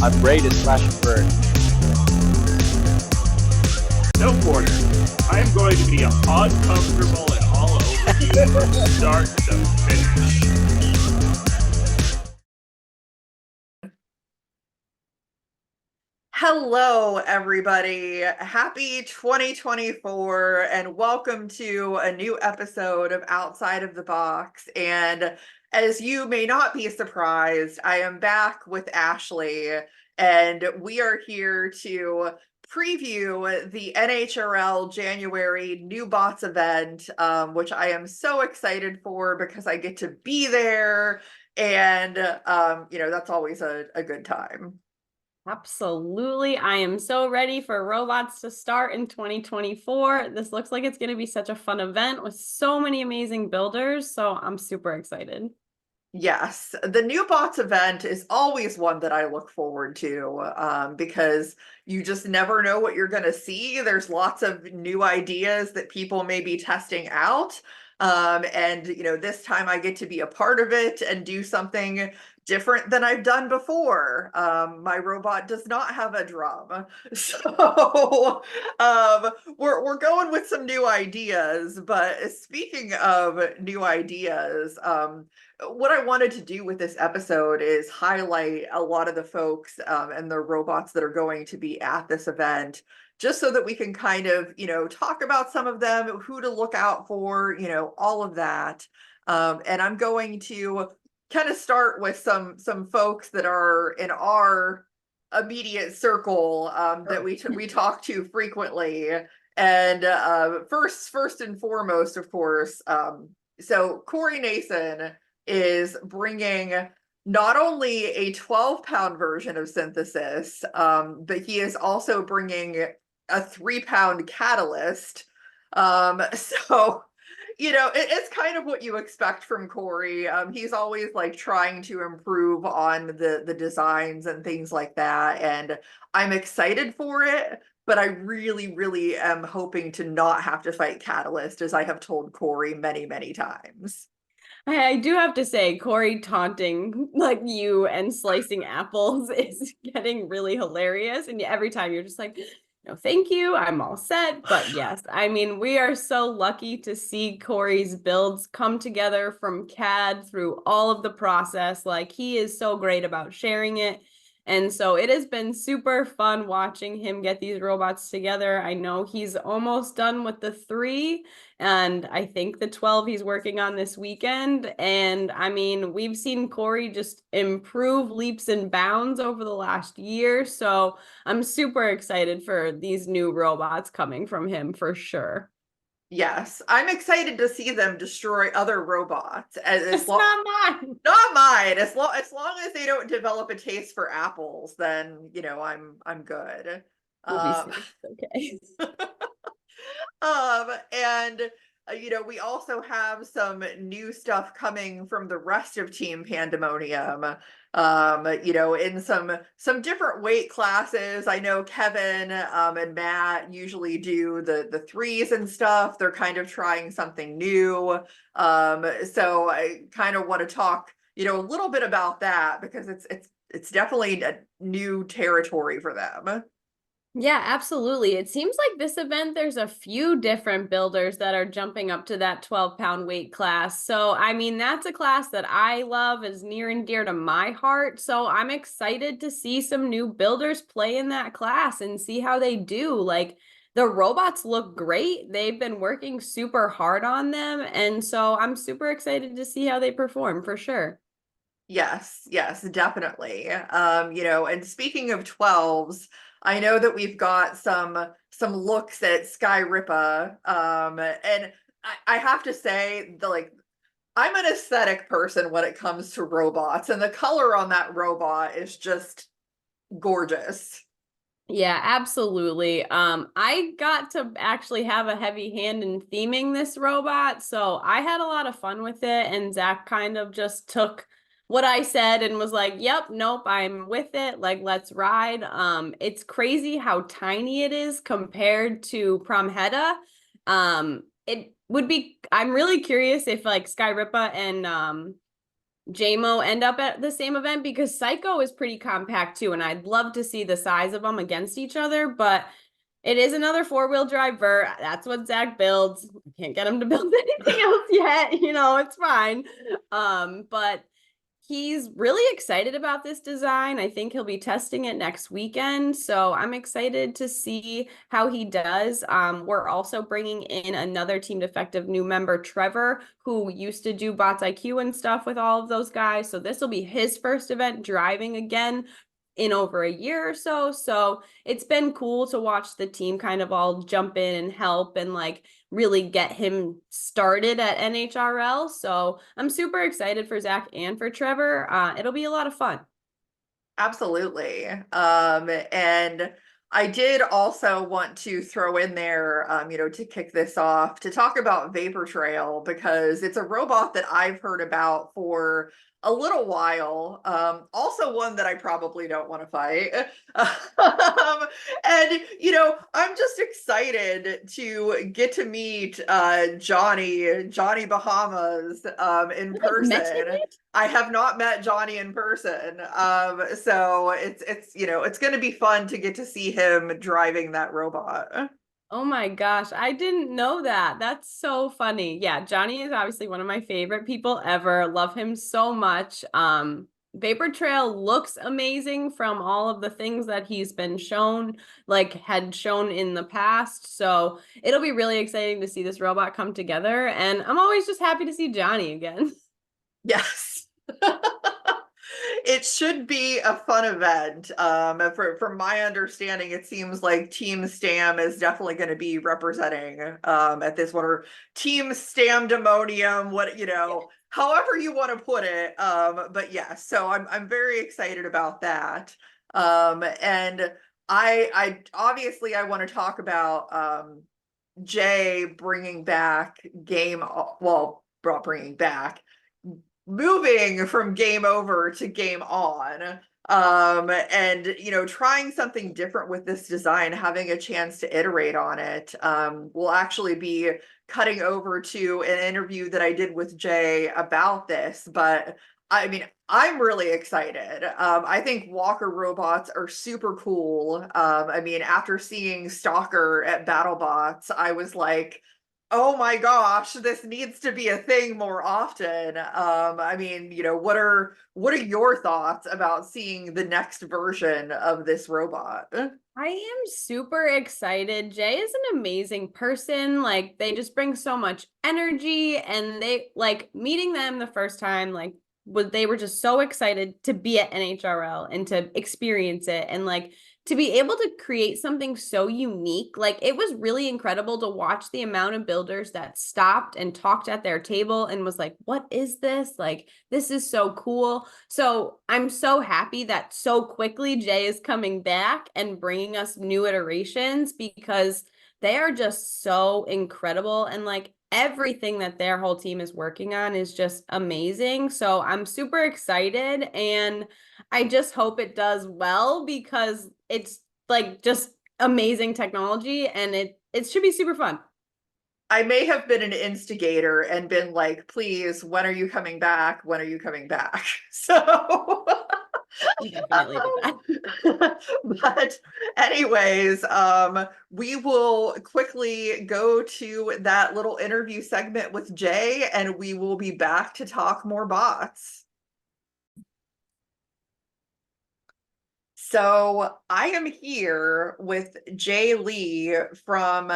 I'm ready to slash and burn. No quarter. I am going to be uncomfortable and all over you from start to finish. Hello, everybody. Happy 2024 and welcome to a new episode of Outside of the Box. And as you may not be surprised, I am back with Ashley and we are here to preview the NHRL January New Bots event, which I am so excited for because I get to be there and, that's always a good time. Absolutely. I am so ready for robots to start in 2024. This looks like it's going to be such a fun event with so many amazing builders. So I'm super excited. Yes, the New Bots event is always one that I look forward to because you just never know what you're going to see. There's lots of new ideas that people may be testing out. And this time I get to be a part of it and do something different than I've done before. My robot does not have a drum. So we're going with some new ideas. But speaking of new ideas, what I wanted to do with this episode is highlight a lot of the folks and the robots that are going to be at this event, just so that we can kind of, talk about some of them, who to look out for, all of that. And I'm going to kind of start with some folks that are in our immediate circle that we talk to frequently. And first and foremost, of course, so Corey Nason is bringing not only a 12-pound version of synthesis, but he is also bringing a 3-pound catalyst. So it's kind of what you expect from Corey. He's always like trying to improve on the designs and things like that, and I'm excited for it. But I really, really am hoping to not have to fight Catalyst, as I have told Corey many, many times. I do have to say, Corey taunting like you and slicing apples is getting really hilarious. And every time you're just like, no, thank you. I'm all set. But yes, I mean, we are so lucky to see Corey's builds come together from CAD through all of the process. Like, he is so great about sharing it. And so it has been super fun watching him get these robots together. I know he's almost done with the 3, and I think the 12 he's working on this weekend. And I mean, we've seen Corey just improve leaps and bounds over the last year. So I'm super excited for these new robots coming from him for sure. Yes, I'm excited to see them destroy other robots. It's not mine. Not mine. As long as they don't develop a taste for apples, then I'm good. We'll be safe. Okay. And we also have some new stuff coming from the rest of Team Pandemonium. In some different weight classes. I know Kevin and Matt usually do the 3s and stuff. They're kind of trying something new. So I kind of want to talk, a little bit about that because it's definitely a new territory for them. Yeah, absolutely. It seems like this event, there's a few different builders that are jumping up to that 12-pound weight class. So, I mean, that's a class that I love, is near and dear to my heart. So I'm excited to see some new builders play in that class and see how they do. Like, the robots look great. They've been working super hard on them. And so I'm super excited to see how they perform for sure. Yes, definitely. And speaking of 12s, I know that we've got some looks at Sky Rippa. And I have to say I'm an aesthetic person when it comes to robots, and the color on that robot is just gorgeous. Yeah, absolutely. I got to actually have a heavy hand in theming this robot, so I had a lot of fun with it, and Zach kind of just took what I said and was like, yep, nope, I'm with it. Like, let's ride. It's crazy how tiny it is compared to Promheta. It would be, I'm really curious if like Skyrippa and JMO end up at the same event, because Psycho is pretty compact too, and I'd love to see the size of them against each other, but it is another 4-wheel drive vert. That's what Zach builds. I can't get him to build anything else yet. It's fine. But he's really excited about this design. I think he'll be testing it next weekend. So I'm excited to see how he does. We're also bringing in another Team Defective new member, Trevor, who used to do Bots IQ and stuff with all of those guys. So this will be his first event driving again in over a year or so. So it's been cool to watch the team kind of all jump in and help and like really get him started at NHRL. So I'm super excited for Zach and for Trevor. It'll be a lot of fun. Absolutely. And I did also want to throw in there, to kick this off, to talk about Vapor Trail, because it's a robot that I've heard about for a little while. Also one that I probably don't want to fight. And, I'm just excited to get to meet Johnny Bahamas in person. I have not met Johnny in person. So it's going to be fun to get to see him driving that robot. Oh my gosh, I didn't know that. That's so funny. Yeah, Johnny is obviously one of my favorite people ever. Love him so much. Vapor Trail looks amazing from all of the things that he's been shown, had shown in the past. So it'll be really exciting to see this robot come together. And I'm always just happy to see Johnny again. Yes. It should be a fun event. From my understanding, it seems like Team Stam is definitely going to be representing at this one, or Team Pandemonium, however you want to put it. But yeah, so I'm very excited about that. And I obviously I want to talk about Jay bringing back bringing back, moving from Game Over to Game On, and trying something different with this design, having a chance to iterate on it. We'll actually be cutting over to an interview that I did with Jay about this, but I mean, I'm really excited. I think walker robots are super cool. After seeing Stalker at BattleBots, I was like, oh my gosh, this needs to be a thing more often. What are your thoughts about seeing the next version of this robot? I am super excited. Jay is an amazing person. They just bring so much energy, and they meeting them the first time, they were just so excited to be at NHRL and to experience it, and to be able to create something so unique. It was really incredible to watch the amount of builders that stopped and talked at their table and was like, what is this? This is so cool. So I'm so happy that so quickly Jay is coming back and bringing us new iterations, because they are just so incredible. And everything that their whole team is working on is just amazing. So I'm super excited, and I just hope it does well, because it's just amazing technology, and it should be super fun. I may have been an instigator and been like, please, when are you coming back? When are you coming back? So You definitely did that. But anyways, we will quickly go to that little interview segment with Jay, and we will be back to talk more bots. So I am here with Jay Lee from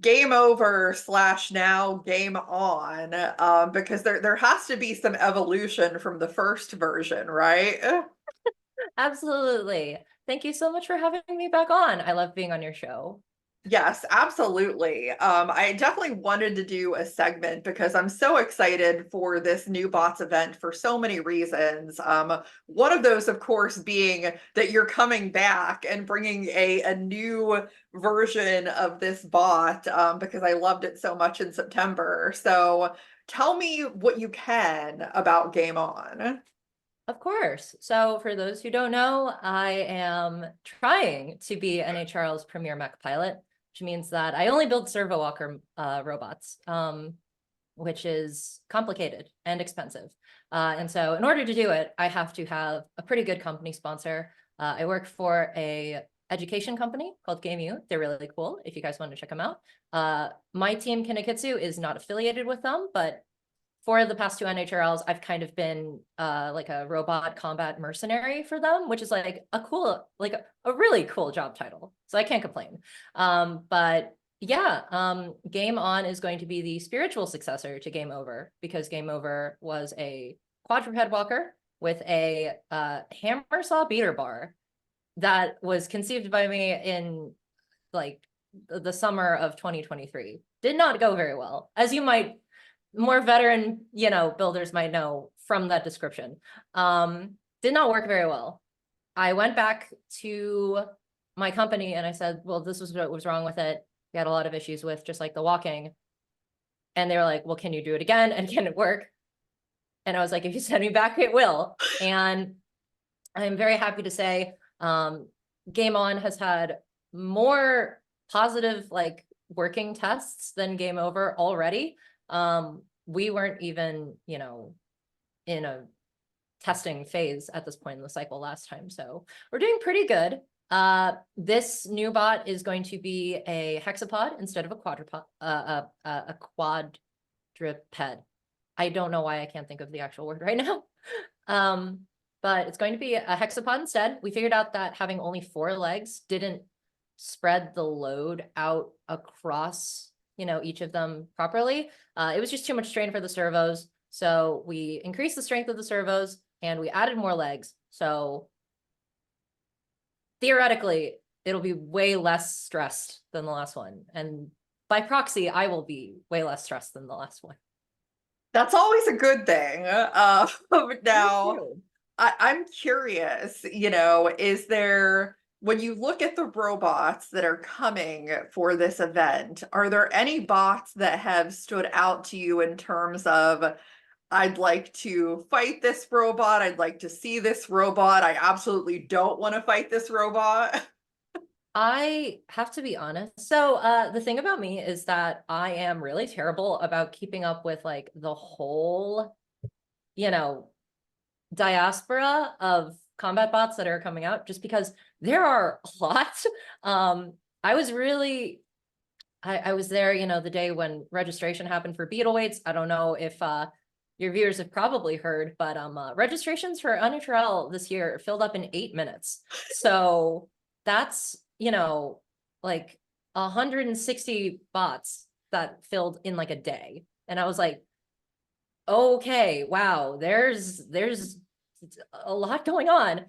Game Over / now Game On, because there has to be some evolution from the first version, right? Absolutely. Thank you so much for having me back on. I love being on your show. Yes, absolutely. I definitely wanted to do a segment because I'm so excited for this new bots event for so many reasons. One of those, of course, being that you're coming back and bringing a new version of this bot, because I loved it so much in September. So tell me what you can about Game On. Of course. So for those who don't know, I am trying to be NHRL's premier mech pilot, which means that I only build servo walker robots, which is complicated and expensive. And so in order to do it, I have to have a pretty good company sponsor. I work for a education company called Gameon. They're really cool if you guys want to check them out. My team Kinekitsu is not affiliated with them, but for the past 2 NHRLs, I've kind of been like a robot combat mercenary for them, which is like a cool, like a really cool job title. So I can't complain. But yeah, Game On is going to be the spiritual successor to Game Over, because Game Over was a quadruped walker with a hammer saw beater bar that was conceived by me in like the summer of 2023. Did not go very well, as you might, more veteran, builders might know from that description. Did not work very well. I went back to my company and I said, well, this was what was wrong with it. We had a lot of issues with just like the walking. And they were like, well, can you do it again? And can it work? And I was like, if you send me back, it will. And I'm very happy to say, Game On has had more positive like working tests than Game Over already. We weren't even, in a testing phase at this point in the cycle last time. So we're doing pretty good. This new bot is going to be a hexapod instead of a quadruped, a quadruped. I don't know why I can't think of the actual word right now. But it's going to be a hexapod instead. We figured out that having only 4 legs didn't spread the load out across, each of them properly. It was just too much strain for the servos. So we increased the strength of the servos and we added more legs. So theoretically, it'll be way less stressed than the last one. And by proxy, I will be way less stressed than the last one. That's always a good thing. Now, I'm curious, is there, when you look at the robots that are coming for this event, are there any bots that have stood out to you in terms of, I'd like to fight this robot, I'd like to see this robot, I absolutely don't want to fight this robot? I have to be honest. So the thing about me is that I am really terrible about keeping up with like the whole, diaspora of combat bots that are coming out, just because there are a lot. I was really, I was there, the day when registration happened for Beetleweights. I don't know if your viewers have probably heard, but registrations for NHRL this year filled up in 8 minutes. So that's, like 160 bots that filled in like a day. And I was like, okay, wow, there's a lot going on.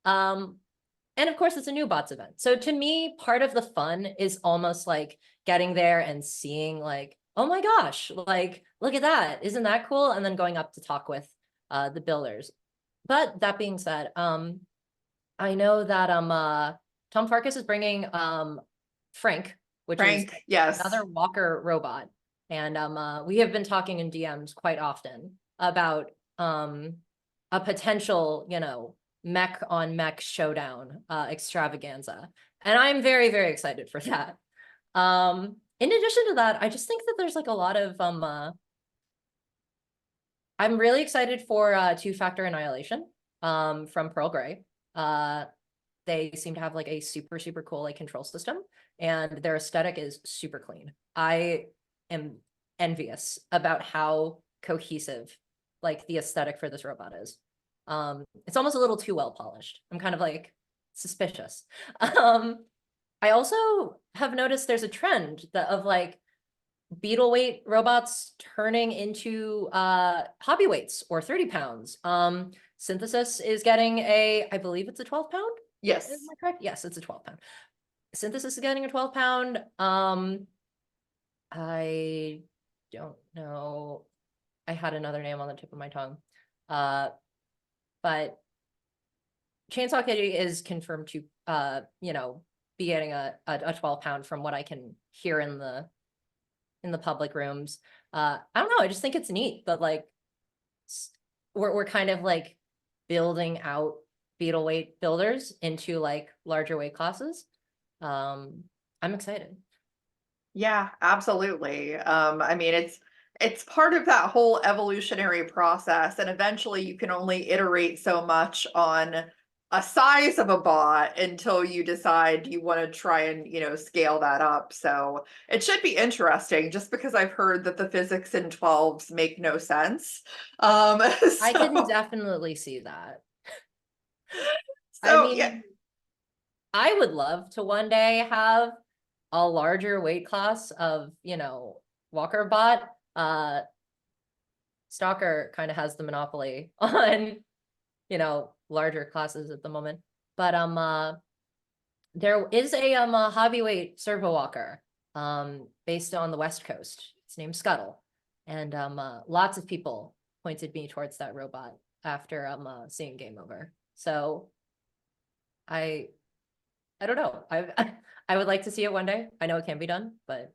And of course it's a new bots event. So to me, part of the fun is almost like getting there and seeing like, oh my gosh, like, look at that. Isn't that cool? And then going up to talk with the builders. But that being said, I know that Tom Farkas is bringing Frank, which is yes, another walker robot. And we have been talking in DMs quite often about a potential, mech on mech showdown extravaganza. And I'm very, very excited for that. In addition to that, I just think that there's like a lot of I'm really excited for 2-factor annihilation from Pearl Grey. They seem to have like a super, super cool like control system, and their aesthetic is super clean. I am envious about how cohesive like the aesthetic for this robot is. It's almost a little too well polished. I'm kind of like suspicious. I also have noticed there's a trend of like Beetleweight robots turning into hobby weights or 30 pounds. Synthesis is getting I believe it's a 12 pound. yes, Is that correct? Yes, it's a 12 pound. Synthesis is getting a 12 pound. I don't know. I had another name on the tip of my tongue. But Chainsaw Kitty is confirmed to be getting a 12 pound from what I can hear in the public rooms. I don't know, I just think it's neat that like we're kind of like building out Beetleweight builders into like larger weight classes. I'm excited. yeah, absolutely. I mean, It's part of that whole evolutionary process, and eventually you can only iterate so much on a size of a bot until you decide you want to try and, you know, scale that up. So it should be interesting, just because I've heard that the physics in 12s make no sense. I can So, definitely see that. I so mean, yeah, I would love to one day have a larger weight class of, you know, Walker bot. Stalker kind of has the monopoly on, you know, larger classes at the moment. But there is a hobbyweight servo walker based on the West Coast. It's named Scuttle. And lots of people pointed me towards that robot after seeing Game Over. So I don't know. I would like to see it one day. I know it can be done, but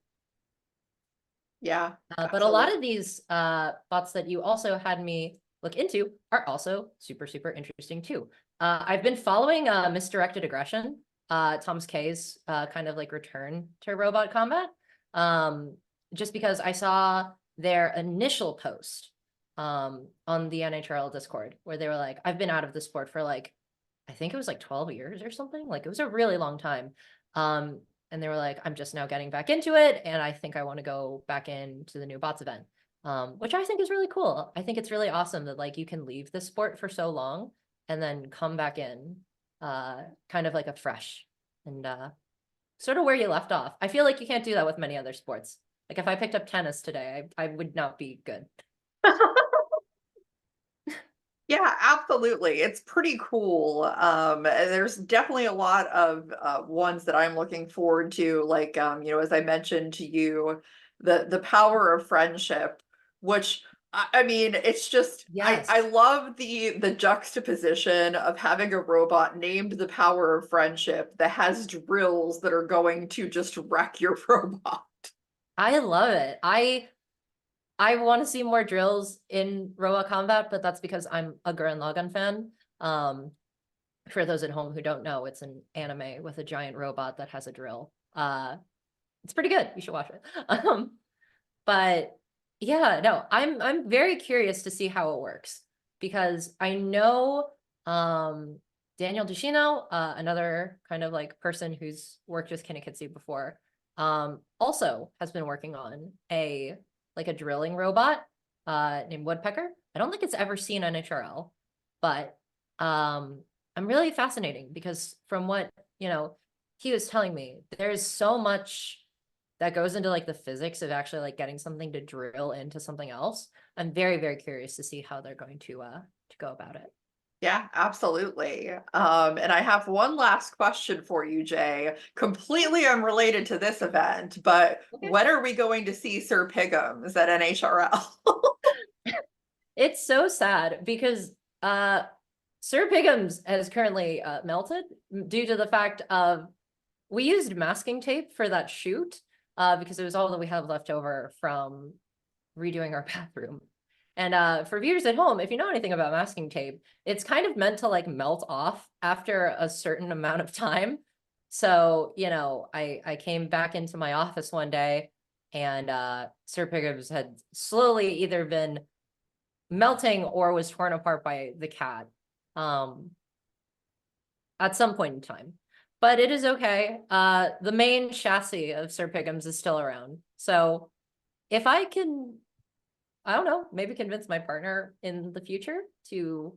yeah. but a lot of these bots that you also had me look into are also super, super interesting too. I've been following Misdirected Aggression, Thomas K's kind of like return to robot combat, just because I saw their initial post on the NHRL Discord where they were like, I've been out of the sport for like, I think it was like 12 years or something. Like it was a really long time. And they were like, I'm just now getting back into it, and I think I want to go back into the new bots event, which I think is really cool. I think it's really awesome that like you can leave the sport for so long and then come back in kind of like a fresh and sort of where you left off. I feel like you can't do that with many other sports. Like if I picked up tennis today, I would not be good. Yeah, absolutely. It's pretty cool. And there's definitely a lot of ones that I'm looking forward to, like you know, as I mentioned to you, the power of friendship, which I mean, it's just Yes. I love the juxtaposition of having a robot named the power of friendship that has drills that are going to just wreck your robot. I love it. I want to see more drills in robot combat, but that's because I'm a Gurren Lagann fan. For those at home who don't know, it's an anime with a giant robot that has a drill. It's pretty good. You should watch it. But yeah, no, I'm very curious to see how it works, because I know Daniel Dushino, another kind of like person who's worked with Kinikitsu before, also has been working on a drilling robot named Woodpecker. I don't think it's ever seen NHRL, but I'm really fascinating because from what, you know, he was telling me, there's so much that goes into like the physics of actually like getting something to drill into something else. I'm very, very curious to see how they're going to go about it. Yeah, absolutely. And I have one last question for you, Jay, completely unrelated to this event, but Okay. when are we going to see Sir Piggums at NHRL? It's so sad because Sir Piggums has currently melted due to the fact of we used masking tape for that shoot because it was all that we have left over from redoing our bathroom. And for viewers at home, if you know anything about masking tape, it's kind of meant to like melt off after a certain amount of time. So, you know, I came back into my office one day and Sir Piggums had slowly either been melting or was torn apart by the cat at some point in time. But it is okay. The main chassis of Sir Piggums is still around. So if I can, I don't know, maybe convince my partner in the future to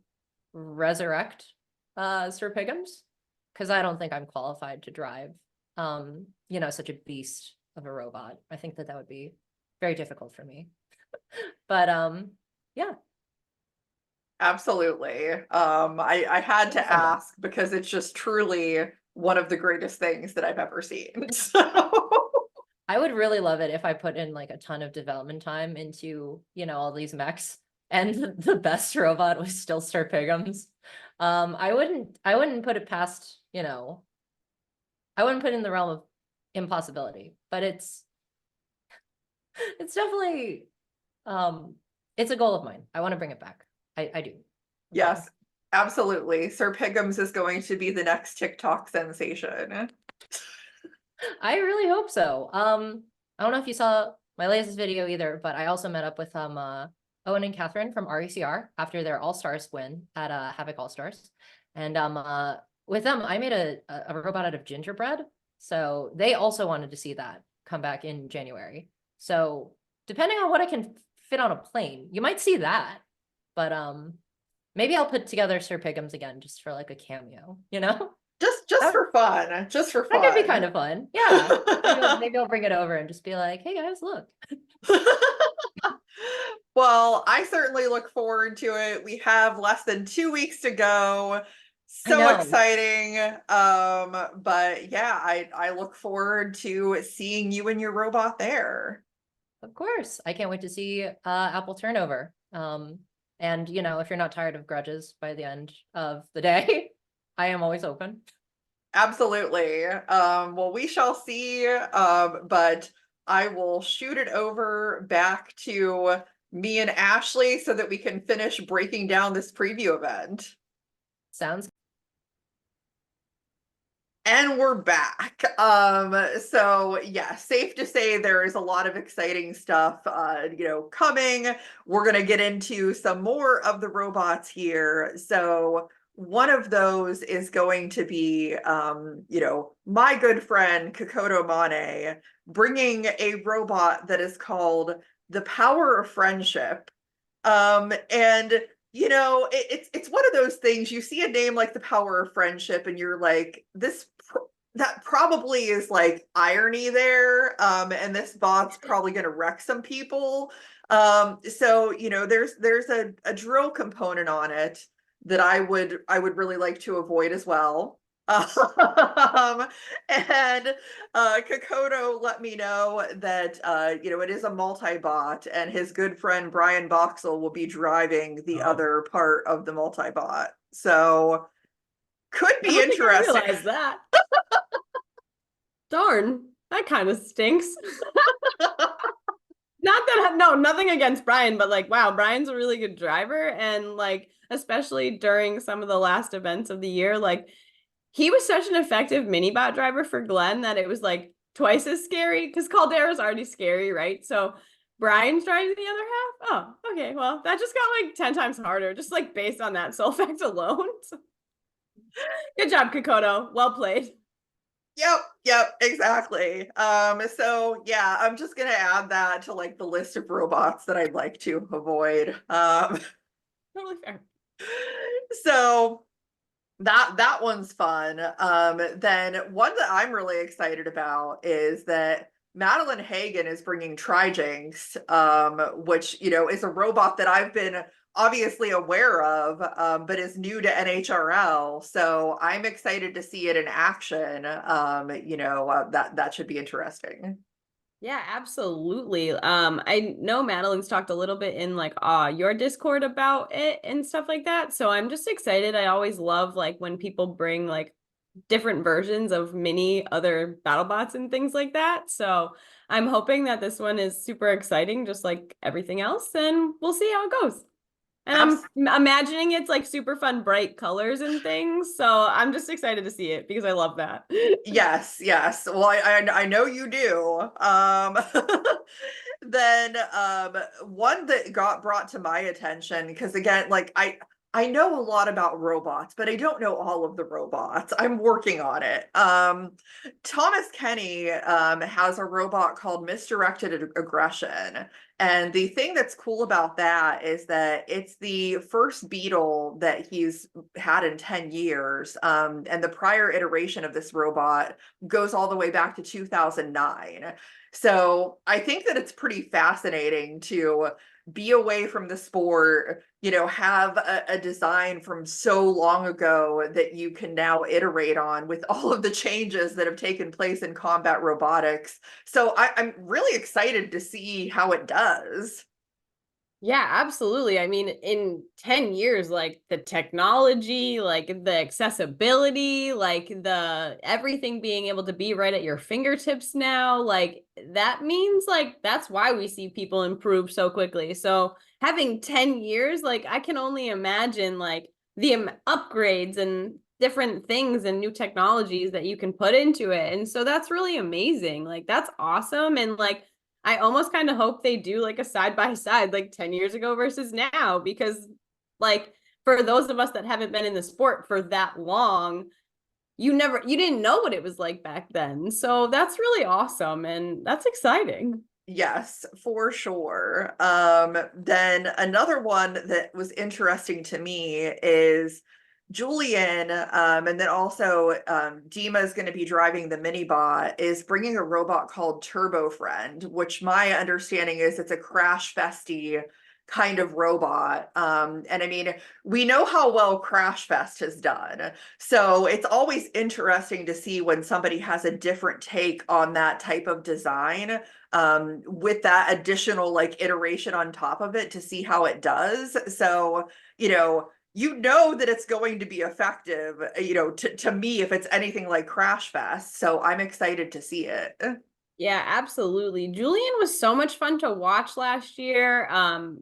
resurrect Sir Piggums, because I don't think I'm qualified to drive, you know, such a beast of a robot. I think that would be very difficult for me. But yeah. Absolutely. I had to Someday. ask because it's just truly one of the greatest things that I've ever seen. So I would really love it if I put in like a ton of development time into, you know, all these mechs and the best robot was still Sir Piggums. I wouldn't put it past, you know, I wouldn't put it in the realm of impossibility, but it's definitely it's a goal of mine. I want to bring it back. I do. yes, absolutely. Sir Piggums is going to be the next TikTok sensation. I really hope so. I don't know if you saw my latest video either, but I also met up with Owen and Catherine from RECR after their All-Stars win at Havoc All-Stars. And with them, I made a robot out of gingerbread. So they also wanted to see that come back in January. So depending on what I can fit on a plane, you might see that. But maybe I'll put together Sir Pigham's again just for like a cameo, you know? Just for fun. Just for fun. That could be kind of fun. Yeah. Maybe I'll bring it over and just be like, hey guys, look. Well, I certainly look forward to it. We have less than 2 weeks to go. So exciting. But yeah, I look forward to seeing you and your robot there. Of course. I can't wait to see Apple turnover. And you know, if you're not tired of grudges by the end of the day, I am always open. Absolutely. Well, we shall see. But I will shoot it over back to me and Ashley so that we can finish breaking down this preview event. Sounds. And we're back. So yeah, safe to say there is a lot of exciting stuff, coming. We're going to get into some more of the robots here. So one of those is going to be, my good friend Kokoto Mane bringing a robot that is called the Power of Friendship. And it's one of those things, you see a name like the Power of Friendship and you're like, that probably is like irony there. And this bot's probably going to wreck some people. So, there's a drill component on it that I would really like to avoid as well. And Kokoto let me know that it is a multi-bot, and his good friend Brian Boxall will be driving the other part of the multi-bot. So could be interesting. I realize that. Darn, that kind of stinks. Nothing against Brian, but like, wow, Brian's a really good driver, and like, especially during some of the last events of the year, like, he was such an effective mini-bot driver for Glenn that it was like twice as scary, because Caldera's already scary, right? So Brian's driving the other half? Oh, okay. Well, that just got like 10 times harder, just like based on that sole fact alone. Good job, Kokoto. Well played. Yep, exactly. So yeah, I'm just gonna add that to like the list of robots that I'd like to avoid. Totally fair. So that one's fun. Then one that I'm really excited about is that Madeline Hagen is bringing Trijinx, which, is a robot that I've been obviously aware of, but is new to NHRL. So I'm excited to see it in action. That should be interesting. Yeah, absolutely. I know Madeline's talked a little bit in like your Discord about it and stuff like that. So I'm just excited. I always love like when people bring like different versions of many other BattleBots and things like that. So I'm hoping that this one is super exciting, just like everything else, and we'll see how it goes. And I'm imagining it's like super fun, bright colors and things. So I'm just excited to see it because I love that. Yes. Well, I know you do. Then one that got brought to my attention, because again, like I know a lot about robots, but I don't know all of the robots. I'm working on it. Thomas Kenny has a robot called Misdirected Aggression. And the thing that's cool about that is that it's the first beetle that he's had in 10 years. And the prior iteration of this robot goes all the way back to 2009. So I think that it's pretty fascinating to be away from the sport, have a design from so long ago that you can now iterate on with all of the changes that have taken place in combat robotics. So I'm really excited to see how it does. Yeah, absolutely. I mean, in 10 years, like the technology, like the accessibility, like the everything being able to be right at your fingertips now, like that means like that's why we see people improve so quickly. So having 10 years, like I can only imagine like the upgrades and different things and new technologies that you can put into it. And so that's really amazing. Like that's awesome. And like I almost kind of hope they do like a side by side, like 10 years ago versus now, because like for those of us that haven't been in the sport for that long, you didn't know what it was like back then. So that's really awesome. And that's exciting. Yes, for sure. Then another one that was interesting to me is Julian, and then also Dima is going to be driving the mini bot, is bringing a robot called Turbo Friend, which my understanding is it's a crash festy kind of robot. And I mean, we know how well Crash Fest has done. So it's always interesting to see when somebody has a different take on that type of design, with that additional like iteration on top of it to see how it does. So, you know that it's going to be effective, to me, if it's anything like Crash Fest. So I'm excited to see it. Yeah, absolutely. Julian was so much fun to watch last year,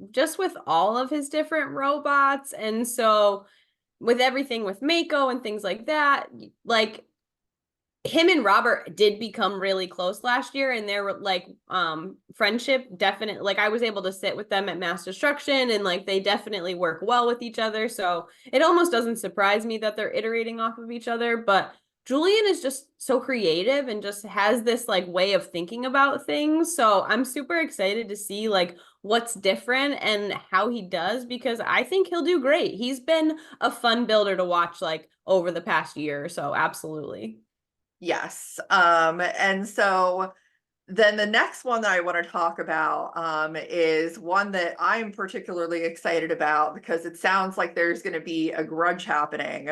just with all of his different robots. And so with everything with Mako and things like that, like him and Robert did become really close last year, and their like friendship definitely, like I was able to sit with them at Mass Destruction, and like they definitely work well with each other. So it almost doesn't surprise me that they're iterating off of each other. But Julian is just so creative and just has this like way of thinking about things. So I'm super excited to see like what's different and how he does, because I think he'll do great. He's been a fun builder to watch like over the past year or so. Absolutely. Yes. And so then the next one that I want to talk about is one that I'm particularly excited about because it sounds like there's going to be a grudge happening,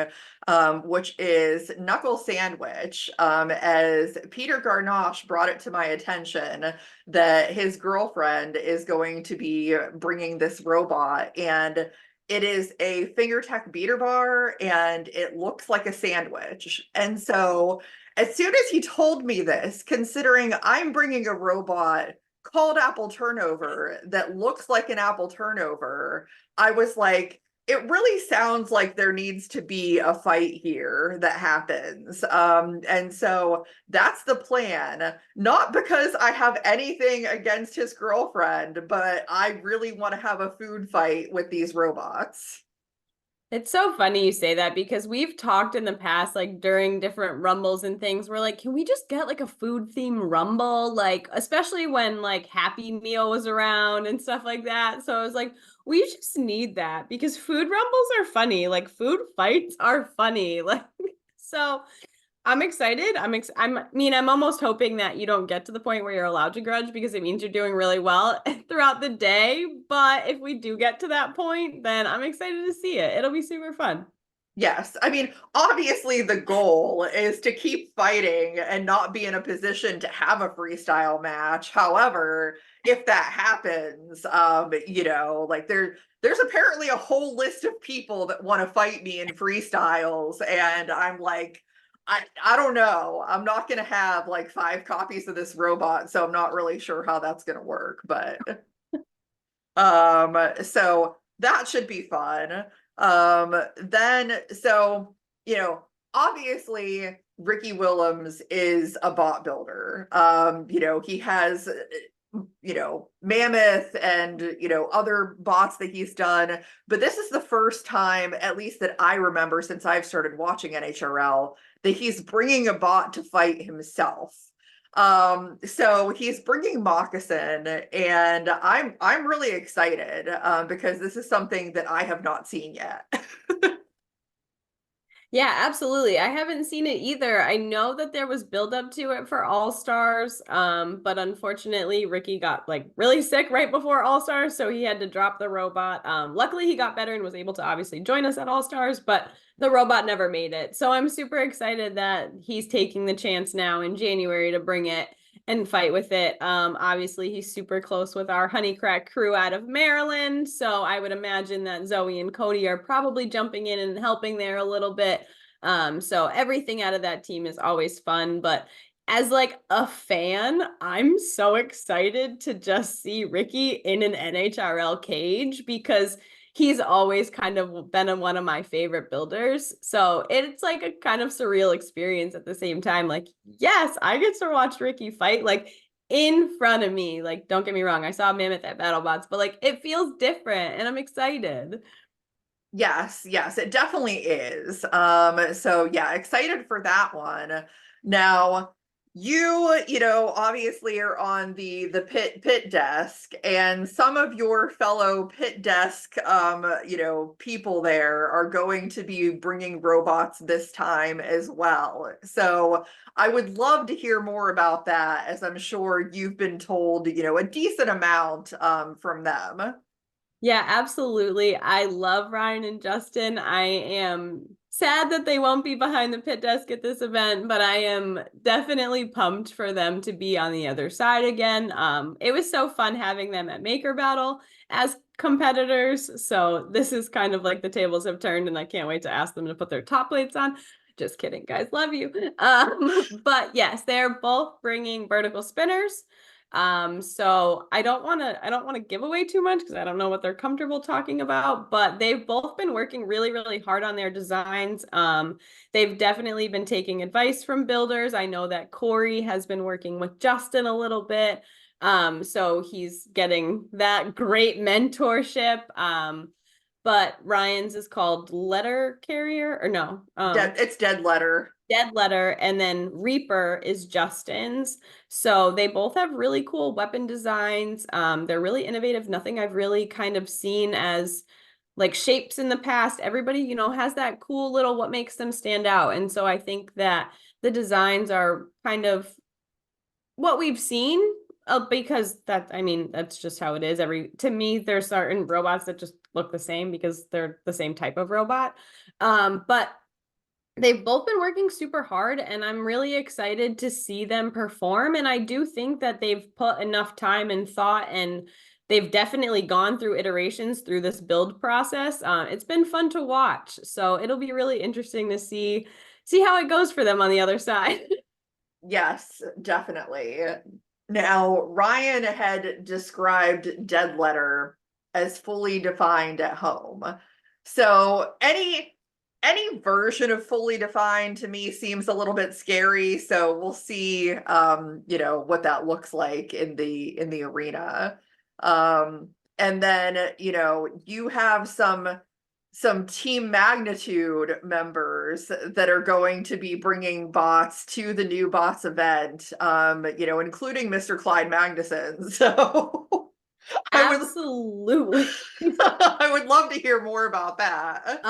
which is Knuckle Sandwich. As Peter Garnosh brought it to my attention that his girlfriend is going to be bringing this robot, and it is a finger tech beater bar and it looks like a sandwich. And so as soon as he told me this, considering I'm bringing a robot called Apple Turnover that looks like an Apple Turnover, I was like, it really sounds like there needs to be a fight here that happens. And so that's the plan. Not because I have anything against his girlfriend, but I really want to have a food fight with these robots. It's so funny you say that, because we've talked in the past, like during different rumbles and things, we're like, can we just get like a food theme rumble? Like, especially when like Happy Meal was around and stuff like that. So I was like, we just need that, because food rumbles are funny. Like food fights are funny. Like, so I'm excited. I'm almost hoping that you don't get to the point where you're allowed to grudge, because it means you're doing really well throughout the day. But if we do get to that point, then I'm excited to see it. It'll be super fun. Yes. I mean, obviously the goal is to keep fighting and not be in a position to have a freestyle match. However, if that happens, like there's apparently a whole list of people that want to fight me in freestyles, and I'm like, I don't know. I'm not going to have like 5 copies of this robot, so I'm not really sure how that's going to work, but so that should be fun. Then so, obviously Ricky Willems is a bot builder. He has Mammoth and other bots that he's done, but this is the first time, at least that I remember since I've started watching NHRL, that he's bringing a bot to fight himself. So he's bringing Moccasin, and I'm really excited because this is something that I have not seen yet. Yeah, absolutely. I haven't seen it either. I know that there was build up to it for All Stars, but unfortunately Ricky got like really sick right before All Stars, so he had to drop the robot. Luckily he got better and was able to obviously join us at All Stars, but the robot never made it. So I'm super excited that he's taking the chance now in January to bring it and fight with it. Obviously he's super close with our Honeycrack crew out of Maryland, so I would imagine that Zoe and Cody are probably jumping in and helping there a little bit. So everything out of that team is always fun, but as like a fan, I'm so excited to just see Ricky in an NHRL cage, because he's always kind of been one of my favorite builders. So it's like a kind of surreal experience at the same time. Like, yes, I get to watch Ricky fight. Like, in front of me. Like, don't get me wrong, I saw Mammoth at BattleBots, but like it feels different and I'm excited. Yes, yes, it definitely is. So yeah, excited for that one. Now, you know, obviously are on the pit desk, and some of your fellow pit desk you know, people there are going to be bringing robots this time as well. So I would love to hear more about that, as I'm sure you've been told, you know, a decent amount from them. Yeah, absolutely. I love Ryan and Justin. I am sad that they won't be behind the pit desk at this event, but I am definitely pumped for them to be on the other side again. It was so fun having them at Maker Battle as competitors. So this is kind of like the tables have turned, and I can't wait to ask them to put their top plates on. Just kidding, guys. Love you. But yes, they're both bringing vertical spinners. So I don't want to give away too much because I don't know what they're comfortable talking about, but they've both been working really, really hard on their designs. They've definitely been taking advice from builders. I know that Corey has been working with Justin a little bit. So he's getting that great mentorship. But Ryan's is called Letter Carrier, or no, It's Dead Letter. Dead Letter, and then Reaper is Justin's. So they both have really cool weapon designs. They're really innovative. Nothing I've really kind of seen as like shapes in the past. Everybody, you know, has that cool little what makes them stand out. And so I think that the designs are kind of what we've seen, because that, I mean, that's just how it is. To me, there's certain robots that just look the same because they're the same type of robot. But they've both been working super hard, and I'm really excited to see them perform. And I do think that they've put enough time and thought, and they've definitely gone through iterations through this build process. It's been fun to watch. So it'll be really interesting to see how it goes for them on the other side. Yes, definitely. Now, Ryan had described Dead Letter as fully defined at home. So any version of fully defined to me seems a little bit scary. So we'll see you know, what that looks like in the arena. And then, you know, you have some Team Magnitude members that are going to be bringing bots to the new bots event, you know, including Mr. Clyde Magnuson. So Absolutely. I would love to hear more about that.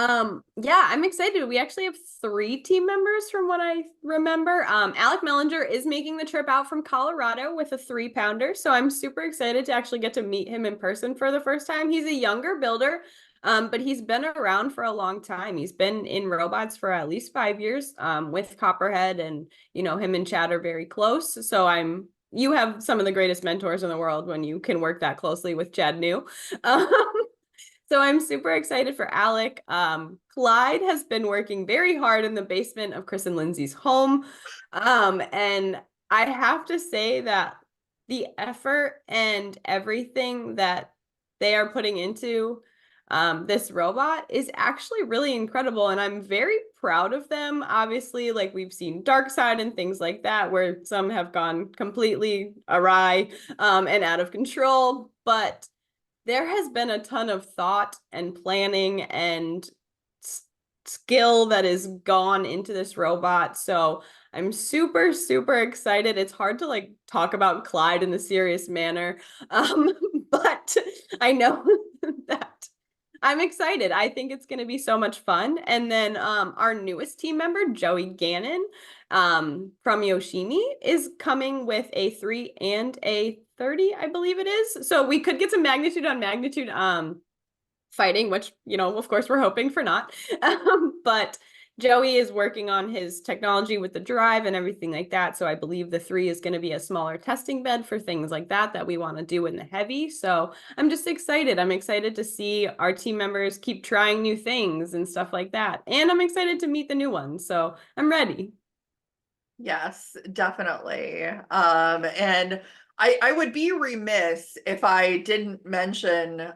Yeah, I'm excited. We actually have 3 team members from what I remember. Alec Mellinger is making the trip out from Colorado with a 3-pounder. So I'm super excited to actually get to meet him in person for the first time. He's a younger builder, but he's been around for a long time. He's been in robots for at least 5 years, with Copperhead, and, you know, him and Chad are very close. So you have some of the greatest mentors in the world when you can work that closely with Chad New. So I'm super excited for Alec. Clyde has been working very hard in the basement of Chris and Lindsay's home. And I have to say that the effort and everything that they are putting into this robot is actually really incredible. And I'm very proud of them. Obviously, like, we've seen Darkseid and things like that, where some have gone completely awry and out of control. But there has been a ton of thought and planning and skill that has gone into this robot. So I'm super, super excited. It's hard to like talk about Clyde in the serious manner. But I know that I'm excited. I think it's going to be so much fun. And then our newest team member, Joey Gannon, from Yoshimi, is coming with a 3 and a 30, I believe it is. So we could get some magnitude on magnitude fighting, which, you know, of course we're hoping for not. But Joey is working on his technology with the drive and everything like that. So I believe the 3 is going to be a smaller testing bed for things like that we want to do in the heavy. So I'm just excited. I'm excited to see our team members keep trying new things and stuff like that. And I'm excited to meet the new ones. So I'm ready. Yes, definitely. And I would be remiss if I didn't mention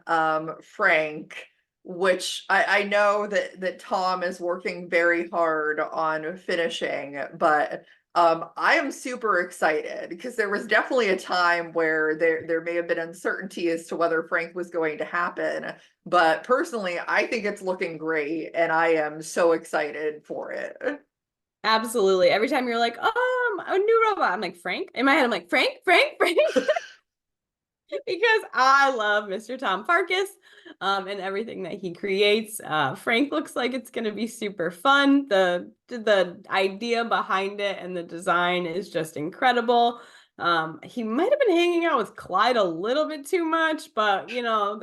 Frank, which I know that Tom is working very hard on finishing, but I am super excited because there was definitely a time where there may have been uncertainty as to whether Frank was going to happen. But personally, I think it's looking great, and I am so excited for it. Absolutely. Every time you're like, a new robot, I'm like, Frank. In my head, I'm like, Frank. Because I love Mr. Tom Farkas and everything that he creates. Frank looks like it's going to be super fun. The idea behind it and the design is just incredible. He might have been hanging out with Clyde a little bit too much, but you know,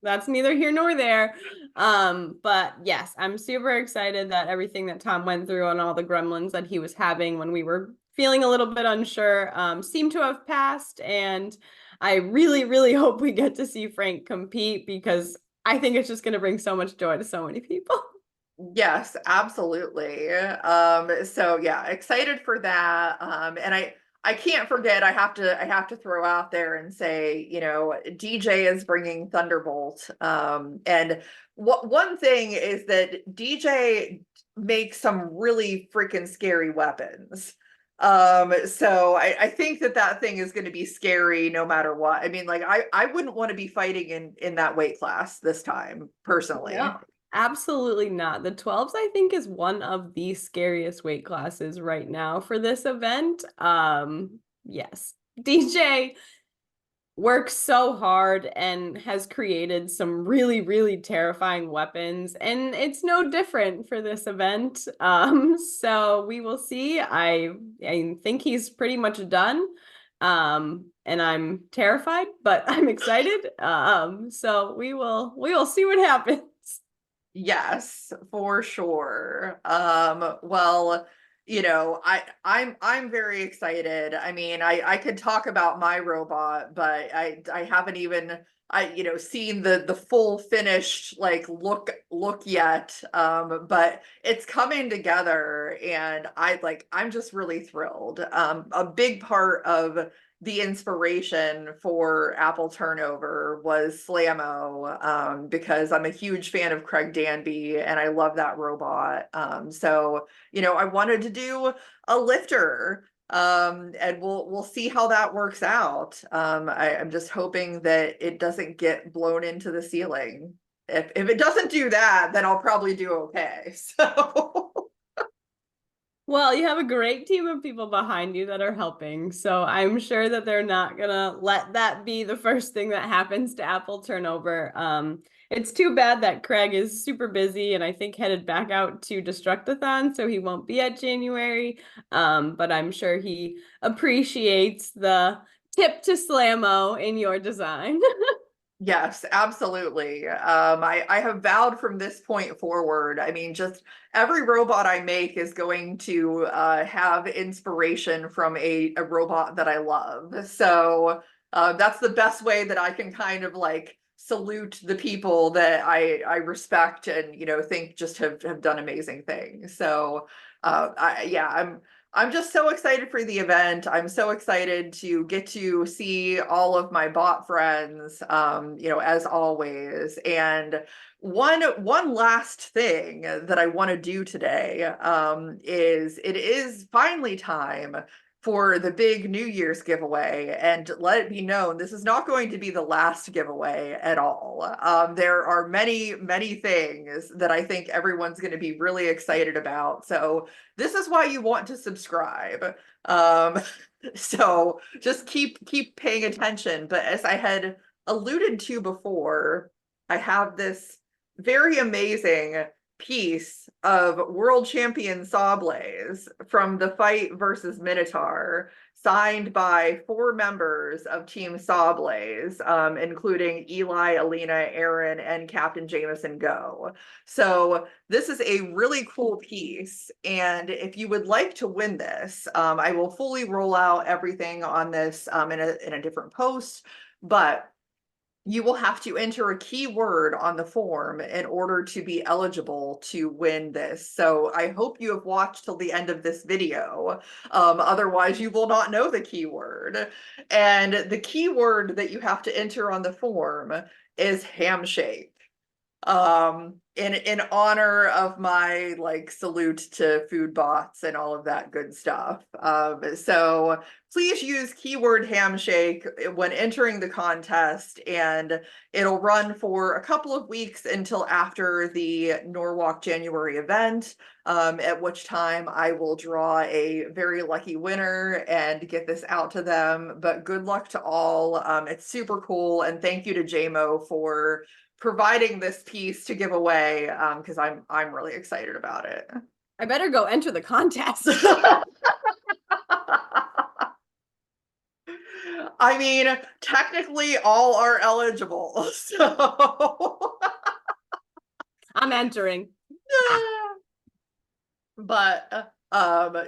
that's neither here nor there. But yes, I'm super excited that everything that Tom went through and all the gremlins that he was having when we were feeling a little bit unsure seem to have passed, and I really, really hope we get to see Frank compete because I think it's just going to bring so much joy to so many people. Yes, absolutely. So yeah, excited for that. And I can't forget, I have to throw out there and say, you know, DJ is bringing Thunderbolt. And one thing is that DJ makes some really freaking scary weapons. So I think that thing is going to be scary no matter what. I mean, like I wouldn't want to be fighting in that weight class this time, personally. No, absolutely not. The 12s, I think, is one of the scariest weight classes right now for this event. Yes, DJ works so hard and has created some really, really terrifying weapons, and it's no different for this event. So we will see. I think he's pretty much done. And I'm terrified, but I'm excited. So we will see what happens. Yes, for sure. Well, you know, I'm very excited. I mean, I could talk about my robot, but I haven't even seen the full finished like look yet. But it's coming together, and I'm just really thrilled. A big part of the inspiration for Apple Turnover was Slammo, because I'm a huge fan of Craig Danby and I love that robot. So, you know, I wanted to do a lifter, and we'll see how that works out. I'm just hoping that it doesn't get blown into the ceiling. If it doesn't do that, then I'll probably do okay. So Well, you have a great team of people behind you that are helping. So I'm sure that they're not going to let that be the first thing that happens to Apple Turnover. It's too bad that Craig is super busy and I think headed back out to Destructathon, so he won't be at January. But I'm sure he appreciates the tip to Slammo in your design. yes, absolutely. I have vowed from this point forward. I mean, just every robot I make is going to have inspiration from a robot that I love. So that's the best way that I can kind of like salute the people that I respect and think just have done amazing things. So I'm just so excited for the event. I'm so excited to get to see all of my bot friends, as always. And one last thing that I want to do today is it is finally time for the big New Year's giveaway. And let it be known, this is not going to be the last giveaway at all. There are many, many things that I think everyone's going to be really excited about. So this is why you want to subscribe. So just keep paying attention. But as I had alluded to before, I have this very amazing piece of world champion Sawblaze from the fight versus Minotaur, signed by 4 members of Team Sawblaze, including Eli, Alina, Aaron, and Captain Jameson Go. So this is a really cool piece, and if you would like to win this, I will fully roll out everything on this in a different post, but you will have to enter a keyword on the form in order to be eligible to win this. So I hope you have watched till the end of this video. Otherwise, you will not know the keyword. And the keyword that you have to enter on the form is handshake. in honor of my like salute to food bots and all of that good stuff. So please use keyword hamshake when entering the contest, and it'll run for a couple of weeks until after the Norwalk January event, at which time I will draw a very lucky winner and get this out to them. But good luck to all. It's super cool, and thank you to JMO for providing this piece to give away, because I'm really excited about it. I better go enter the contest. I mean, technically all are eligible, so I'm entering. but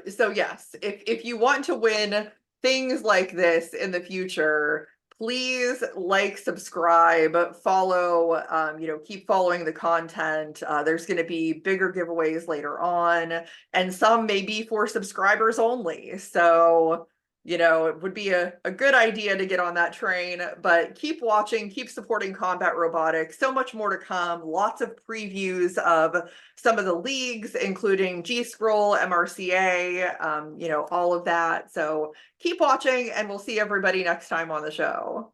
so yes, if you want to win things like this in the future, please like, subscribe, follow, keep following the content. There's going to be bigger giveaways later on, and some may be for subscribers only. So, it would be a good idea to get on that train, but keep watching, keep supporting Combat Robotics. So much more to come. Lots of previews of some of the leagues, including G-Scroll, MRCA, all of that. So keep watching, and we'll see everybody next time on the show.